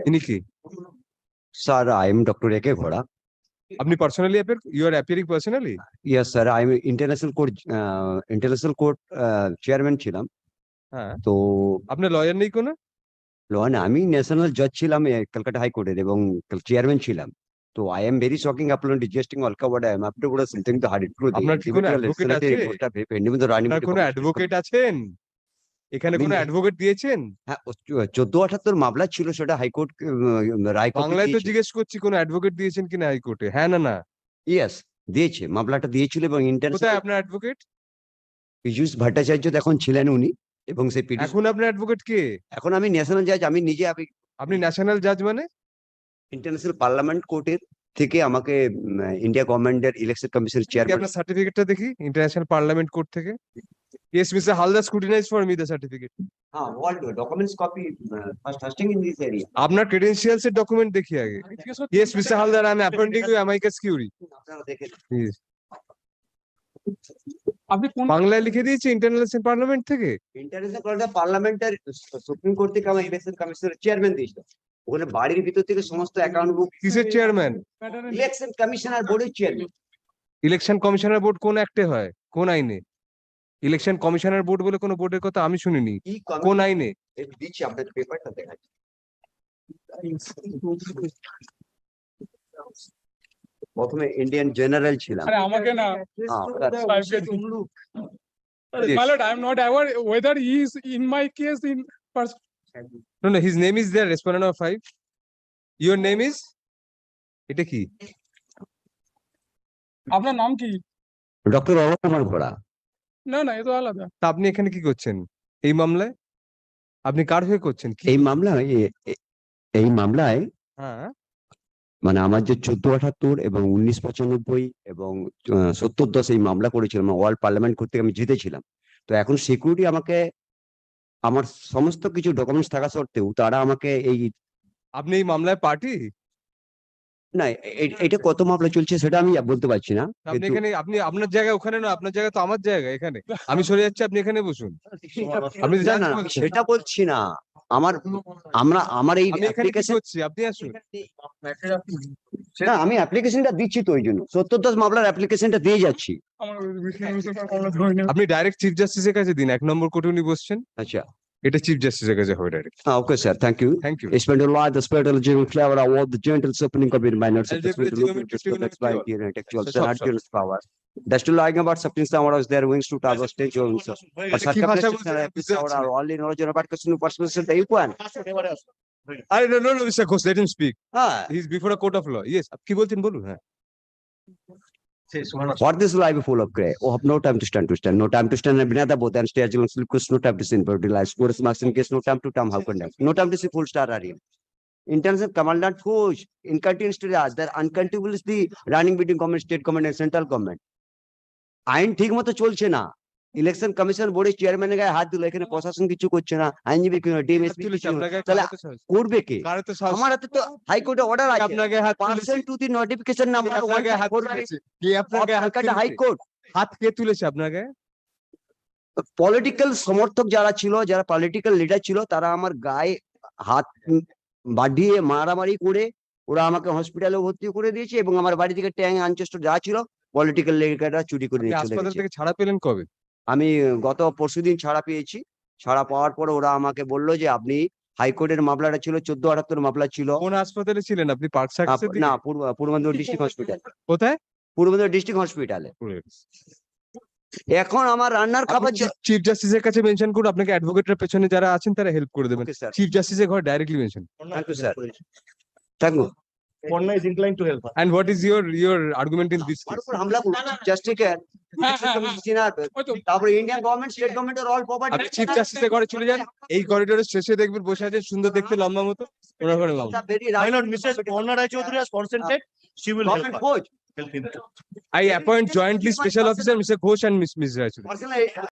ইনি কি? Sir, I am Dr. A.K. Ghoda. আপনি personally you are appearing personally? Yes, sir. I am international court chairman ছিলাম। হ্যাঁ, তো আপনার লয়ার নেই কোনো? আমি ন্যাশনাল জাজ ছিলাম কলকাতা হাইকোর্টের এবং চেয়ারম্যান ছিলাম। তো I am very shocking upload digesting অলকা word I am up to গোটা সিলথিং দ্য হার্ড ট্রুথ আপনার কি কোনো অ্যাডভোকেট আছে? আপনার কোনো অ্যাডভোকেট আছেন? এখানে কোনো অ্যাডভোকেট দিয়েছেন? হ্যাঁ, 1478 মামলা ছিল, সেটা হাইকোর্ট রায় কপি বাংলায় তো দিয়েছে। জিজ্ঞেস করছি কোনো অ্যাডভোকেট দিয়েছেন কিনা হাইকোর্টে, হ্যাঁ না না? ইয়েস, দিয়েছে, মামলাটা দিয়েছিল এবং কোথায় ইন্টারন্যাশনাল আপনার অ্যাডভোকেট? পীযূষ ভট্টাচার্য এখন ছিলেন উনি, এবং সেই পীযূষ এখন আপনার অ্যাডভোকেট কে? এখন আমি ন্যাশনাল জাজ, আমি নিজে আপনি ন্যাশনাল জাজ মানে? ইন্টারন্যাশনাল পার্লামেন্ট কোর্টের থেকে আমাকে ইন্ডিয়া গভর্নমেন্টের ইলেকশন কমিশনের কি চেয়ারম্যান। আপনার সার্টিফিকেটটা দেখি ইন্টারন্যাশনাল পার্লামেন্ট কোর্ট থেকে। Yes, Mr. Halder scrutinized for me the certificate. হ্যাঁ, all the documents copy fasting in this area. আপনার credentials এর ডকুমেন্ট দেখি আগে। Yes, Mr. Halder, I am appointing you amicus curiae. আপনারা দেখেন। Yes. আপনি কোন বাংলায় লিখে দিয়েছি ইন্টারন্যাশনাল পার্লামেন্ট থেকে। ইন্টারন্যাশনাল পার্লামেন্টের সুপ্রিম কোর্ট থেকে আমার ইলেকশন কমিশনের চেয়ারম্যান দিয়েছিল। ওখানে বাড়ির ভিতর থেকে সমস্ত অ্যাকাউন্ট বুক। কিসের চেয়ারম্যান? ইলেকশন কমিশনার বোর্ডের চেয়ারম্যান। ইলেকশন কমিশনার বোর্ড কোন অ্যাক্টে হয়, কোন আইনে? ইলেকশন কমিশনার বোর্ড বলে কোনো বোর্ডের কথা আমি শুনিনি। কোন আইনে? দিচ্ছি আপনাদের পেপারটা দেখাচ্ছি। প্রথমে ইন্ডিয়ান জেনারেল ছিলাম। আরে আমাকে না Yes. my lord, I am not aware whether he is in my case in person. No, no, his name is there, respondent number 5. Your name is? এটা কি? আপনার নাম কি? ডক্টর অলোক কুমার ঘোড়া। না না, এ তো আলাদা। তা আপনি এখানে কি করছেন এই মামলায়? আপনি কার হয়ে করছেন কি? এই মামলায় হ্যাঁ, মানে আমার যে 1478 এবং 1995 এবং 70-10 এই মামলা করেছিলাম, ওয়ার্ল্ড পার্লামেন্ট কোর্ট থেকে আমি জিতেছিলাম। তো এখন সিকিউরিটি আমাকে, আমার সমস্ত কিছু ডকুমেন্টস থাকা সত্ত্বেও তারা আমাকে এই, আপনি এই মামলায় পার্টি? না, এটা কত মামলা চলছে সেটা আমি বলতে পারছি না, আপনি কিন্তু এখানে, আপনি আপনার জায়গা ওখানে না, আপনার জায়গা তো আমার জায়গা এখানে। আমি সরে যাচ্ছি, আপনি এখানে বসুন। আপনি না, না, জানেন সেটা বলছি না। আমার এই আমি এখানে কি অ্যাপ্লিকেশন, করছি, আপনি আসুন। না, আমি অ্যাপ্লিকেশনটা দিচ্ছি তো, ওই জন্য 70-10 মামলার অ্যাপ্লিকেশনটা দিয়ে যাচ্ছি। আমার আমরা ধরে না। আপনি ডাইরেক্ট চিফ জাস্টিসের কাছে দিন, 1 নম্বর কোর্টে উনি বসছেন, আচ্ছা, এটা চিফ জাস্টিসের কাছে হবে direct. Okay sir, thank you. Thank you. Spend a lot the spirit of the general flavor of the gentle opening of your minor I'll give it to you in 15 minutes. intellectual Stop, and stop. arduous power. That's to lying about substance that was their wings to target stage of himself. But কি ভাষা বলছেন? circumstances are all in origin about question person the equal. আরে no, no, no, Mr. Ghosh, let him speak. Ah, He is before a court of law. Yes, কি বলছেন বলুন। হ্যাঁ, what this life full of gray? Oh, have no time to stand, no time to stand and binada both and stay along sleep, no time to sin, but realize scores marks in case no time to how conduct, no time to see full star array. International commandant push in continuous to us that uncontrollably running between government, state government and central government. আইন ঠিক মতো চলছে না। Election commission বোর্ডের চেয়ারম্যানের গায়ে হাত দিল, এখানে প্রশাসন কিছু করছে না, আইনজীবী ডিএমএসপি তুলেছে আপনার গায়ে, তাহলে কার হাতে সাহস? করবে কে? কার হাতে সাহস? আমার হাতে তো হাইকোর্টে অর্ডার আছে, আপনার গায়ে হাত তুলেছে? Parcel to the notification number আপনার গায়ে হাত তুলেছে? কে আপনার গায়ে হাত তুলেছে? হাইকোর্ট। হাত কে তুলেছে আপনার গায়ে? পলিটিক্যাল সমর্থক যারা ছিল, যারা পলিটিক্যাল লিডার ছিল, তারা আমার গায়ে হাত বাঁধিয়ে মারামারি করে ওরা আমাকে হসপিটালে ভর্তি করে দিয়েছে এবং আমার বাড়ি থেকে ট্যাং আনচেস্ট যা ছিল পলিটিক্যাল লিডাররা চুরি করে আপনি নিয়ে চলে হাসপাতাল গেছে। থেকে ছাড়া পেলেন কবে? আমি গত পরশুদিন ছাড়া পেয়েছি। ছাড়া পাওয়ার পরে ওরা আমাকে বললো যে আপনি হাইকোর্টের মামলাটা ছিল 1478 মামলা ছিল। কোন হাসপাতালে ছিলেন আপনি? পার্ক সার্কাসের দিকে? না, পূর্ব মেদিনীপুর ডিস্ট্রিক্ট হসপিটাল। কোথায়? পূর্ব মেদিনীপুর ডিস্ট্রিক্ট হসপিটালে। এখন আমার রান্নার খাবার চিফ জাস্টিসের কাছে মেনশন করুন, আপনাকে অ্যাডভোকেটের পেছনে যারা আছেন তারা হেল্প করে দেবেন। Okay, sir. চিফ জাস্টিসের ঘর directly mention. Thank you sir, thank you. Ponna is inclined to help us. And what is your argument in this case? হামলা করছে জাস্টিস তারপরে ইন্ডিয়ান গভর্নমেন্ট, স্টেট গভর্নমেন্টের অল আপনি প্রপার্টি। চিফ জাস্টিসের ঘরে চলে যান, এই করিডোরের শেষে দেখবেন বসে আছেন সুন্দর দেখতে লম্বা মতো, ওনার ঘরে মামলা। My lord, Mrs. Ponna Rai Chaudhary has consented. She will help us. Help him. I appoint jointly special officer Mr. Ghosh and Ms. Rai Chaudhary. Personal